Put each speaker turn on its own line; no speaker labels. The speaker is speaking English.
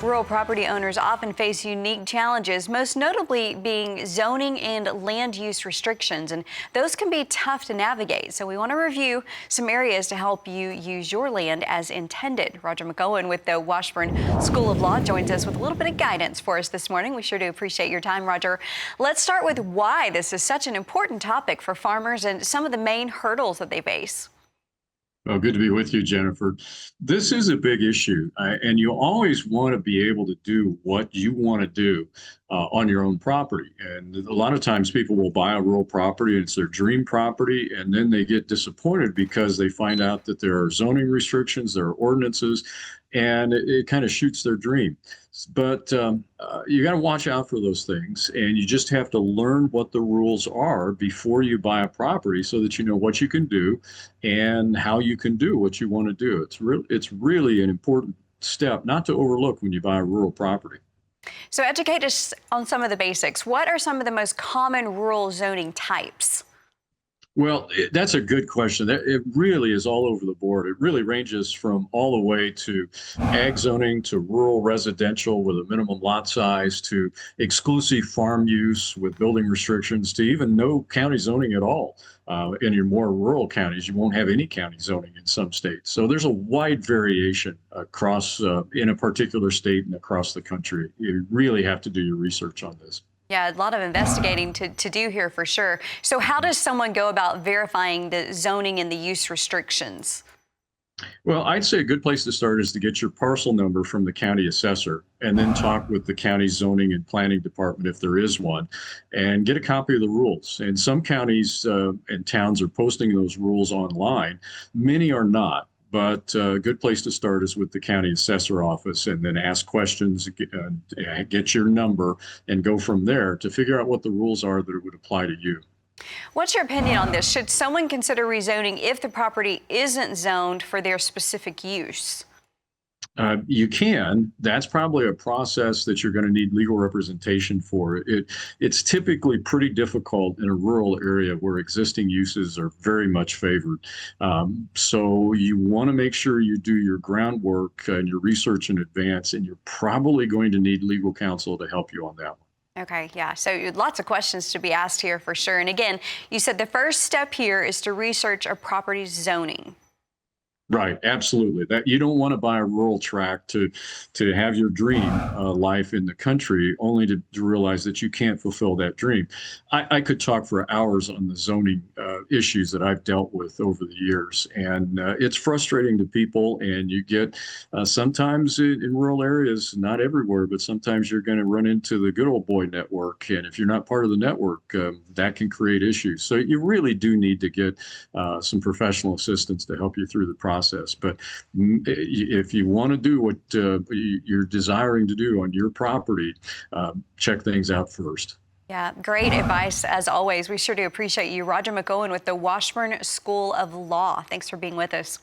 Rural property owners often face unique challenges, most notably being zoning and land use restrictions, and those can be tough to navigate. So we want to review some areas to help you use your land as intended. Roger McEowen with the Washburn School of Law joins us with a little bit of guidance for us this morning. We sure do appreciate your time, Roger. Let's start with why this is such an important topic for farmers and some of the main hurdles that they face.
Oh, good to be with you, Jennifer. This is a big issue, and you always want to be able to do what you want to do on your own property. And a lot of times people will buy a rural property and it's their dream property, and then they get disappointed because they find out that there are zoning restrictions, there are ordinances, and it kind of shoots their dream. But you got to watch out for those things, and you just have to learn what the rules are before you buy a property so that you know what you can do and how you can do what you want to do. It's really an important step not to overlook when you buy a rural property.
So educate us on some of the basics. What are some of the most common rural zoning types?
Well, that's a good question. It really is all over the board. It really ranges from all the way to ag zoning to rural residential with a minimum lot size to exclusive farm use with building restrictions to even no county zoning at all. In your more rural counties, you won't have any county zoning in some states. So there's a wide variation across in a particular state and across the country. You really have to do your research on this.
Yeah, a lot of investigating to do here for sure. So how does someone go about verifying the zoning and the use restrictions?
Well, I'd say a good place to start is to get your parcel number from the county assessor and then talk with the county zoning and planning department if there is one and get a copy of the rules. And some counties and towns are posting those rules online. Many are not. But a good place to start is with the county assessor office and then ask questions, get your number, and go from there to figure out what the rules are that would apply to you.
What's your opinion on this? Should someone consider rezoning if the property isn't zoned for their specific use?
You can. That's probably a process that you're going to need legal representation for. It's typically pretty difficult in a rural area where existing uses are very much favored. So you want to make sure you do your groundwork and your research in advance, and you're probably going to need legal counsel to help you on that one.
Okay, yeah, so lots of questions to be asked here for sure. And again, you said the first step here is to research a property's zoning.
Right, absolutely. That you don't want to buy a rural tract to have your dream life in the country, only to realize that you can't fulfill that dream. I could talk for hours on the zoning issues that I've dealt with over the years, and it's frustrating to people. And you get sometimes in rural areas, not everywhere, but sometimes you're going to run into the good old boy network, and if you're not part of the network, that can create issues. So you really do need to get some professional assistance to help you through the process. But if you want to do what you're desiring to do on your property, check things out first.
Yeah, great advice as always. We sure do appreciate you. Roger McEowen with the Washburn School of Law. Thanks for being with us.